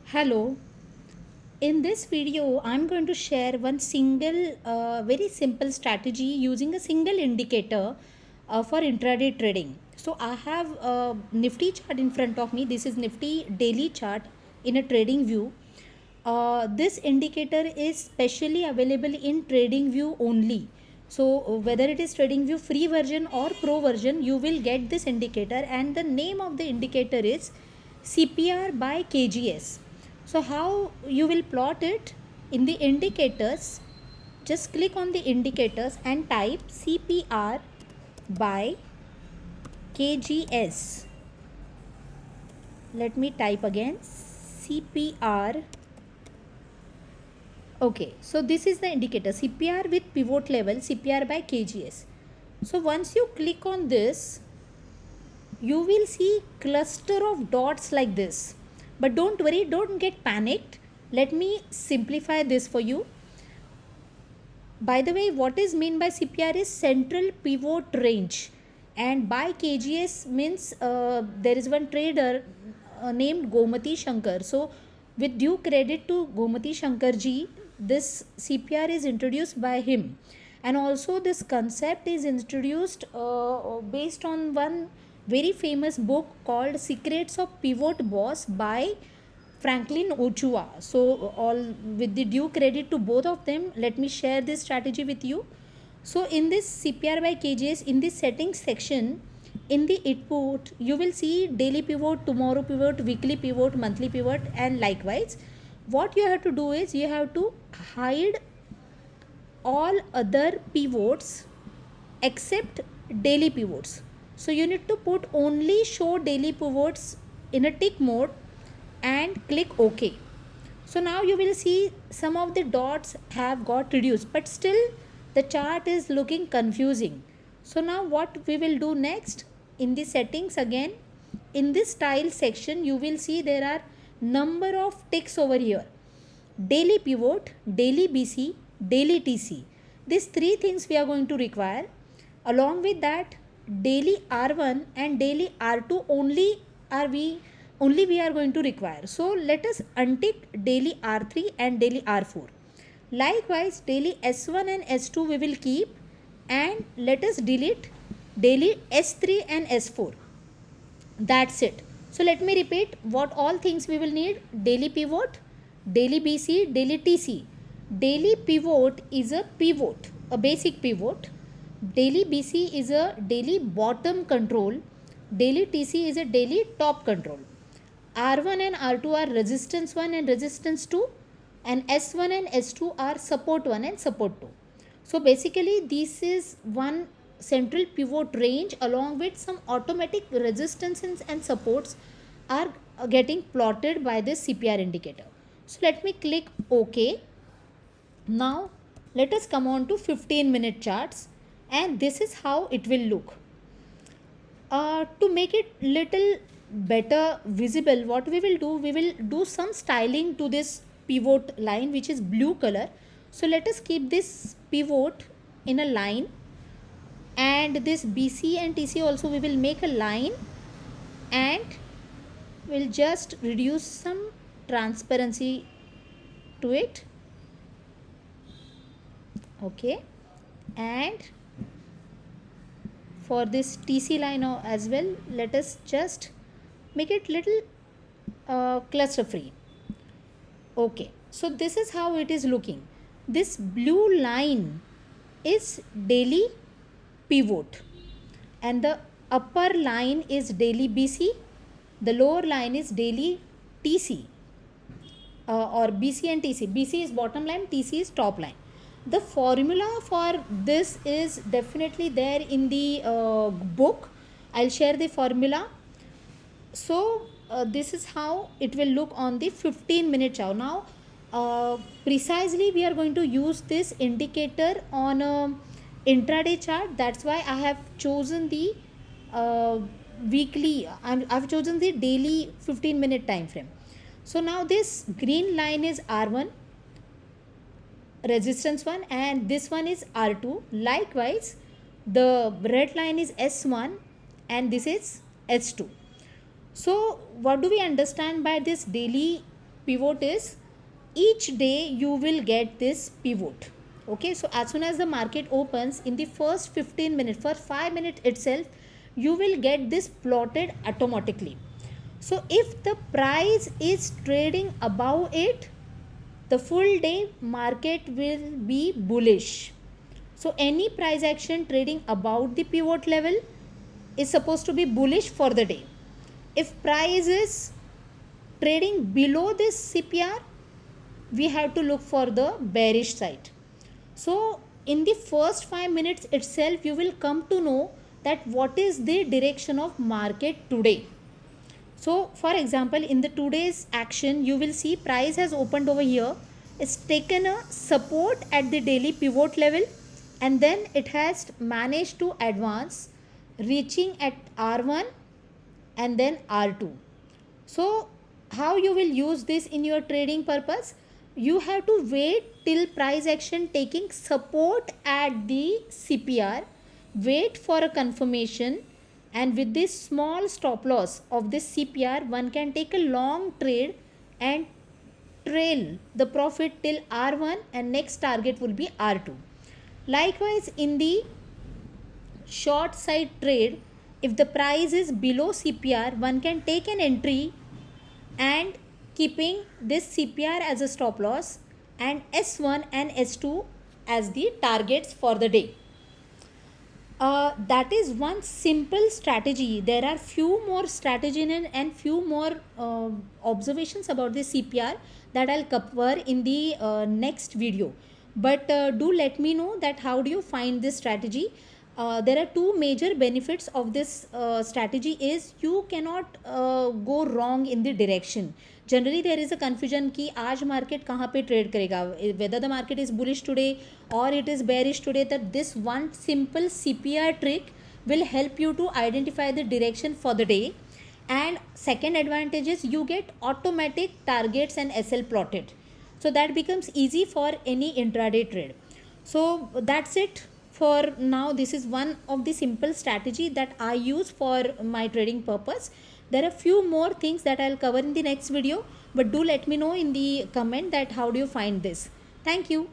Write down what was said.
Hello, in this video I'm going to share one single very simple strategy using a single indicator for intraday trading. So I have a Nifty chart in front of me. This is Nifty daily chart in a trading view. This indicator is specially available in trading view only. So whether it is trading view free version or pro version, you will get this indicator, and the name of the indicator is CPR by KGS. So how you will plot it? In the indicators, just click on the indicators and type CPR by KGS. Let me type again CPR. Okay, so this is the indicator CPR with pivot level, CPR by KGS. So once you click on this, you will see cluster of dots like this. But don't worry, don't get panicked. Let me simplify this for you. By the way, what is meant by CPR is central pivot range, and by KGS means there is one trader named Gomati Shankar. So with due credit to Gomati Shankar ji, this CPR is introduced by him, and also this concept is introduced based on one very famous book called Secrets of Pivot Boss by Franklin Ochua. So, all with the due credit to both of them, let me share this strategy with you. So, in this CPR by KJS, in the settings section, in the input, you will see daily pivot, tomorrow pivot, weekly pivot, monthly pivot, and likewise. What you have to do is you have to hide all other pivots except daily pivots. So you need to put only show daily pivots in a tick mode and click OK. So now you will see some of the dots have got reduced, but still the chart is looking confusing. So now what we will do next, in the settings again, in this style section you will see there are number of ticks over here: daily pivot, daily BC, daily TC. These three things we are going to require. Along with that, daily R1 and daily R2 only we are going to require. So let us untick daily R3 and daily R4. Likewise, daily S1 and S2 we will keep, and let us delete daily S3 and S4. That's it. So let me repeat what all things we will need: daily pivot, daily BC, daily TC. Daily pivot is a pivot, a basic pivot. Daily BC is a daily bottom control. Daily TC is a daily top control. R1 and R2 are resistance 1 and resistance 2, and S1 and S2 are support 1 and support 2. So basically this is one central pivot range along with some automatic resistances and supports are getting plotted by this CPR indicator. So let me click OK. Now let us come on to 15-minute charts, and this is how it will look. To make it little better visible, what we will do some styling to this pivot line, which is blue color. So let us keep this pivot in a line, and this BC and TC also we will make a line, and we'll just reduce some transparency to it. Okay, and for this TC line as well, let us just make it little cluster free. Okay, so this is how it is looking. This blue line is daily pivot, and the upper line is daily BC, the lower line is daily TC, or BC and TC. BC is bottom line, TC is top line. The formula for this is definitely there in the book. I'll share the formula. So this is how it will look on the 15-minute chart. Now precisely we are going to use this indicator on a intraday chart. That's why I have chosen the weekly, I've chosen the daily 15-minute time frame. So now this green line is R1, resistance 1, and this one is R2. Likewise, the red line is S1 and this is S2. So what do we understand by this daily pivot is each day you will get this pivot. Okay, so as soon as the market opens, in the first 15 minutes, for 5 minutes itself, you will get this plotted automatically. So if the price is trading above it, the full day market will be bullish. So any price action trading above the pivot level is supposed to be bullish for the day. If price is trading below this CPR, we have to look for the bearish side. So in the first 5 minutes itself, you will come to know that what is the direction of market today. So for example, in the today's action, you will see price has opened over here. It's taken a support at the daily pivot level, and then it has managed to advance, reaching at R1 and then R2. So how you will use this in your trading purpose? You have to wait till price action taking support at the CPR, wait for a confirmation, and with this small stop loss of this CPR, one can take a long trade and trail the profit till R1, and next target will be R2. Likewise, in the short side trade, if the price is below CPR, one can take an entry and keeping this CPR as a stop loss and S1 and S2 as the targets for the day. That is one simple strategy. There are few more strategies and few more observations about the CPR that I'll cover in the next video. But do let me know that how do you find this strategy. There are two major benefits of this strategy is you cannot go wrong in the direction. Generally there is a confusion कि आज market कहाँ पे trade करेगा, whether the market is bullish today or it is bearish today. That this one simple CPR trick will help you to identify the direction for the day. And second advantage is you get automatic targets and SL plotted, so that becomes easy for any intraday trade. So that's it for now. This is one of the simple strategy that I use for my trading purpose. There are few more things that I'll cover in the next video, but do let me know in the comment that how do you find this. Thank you.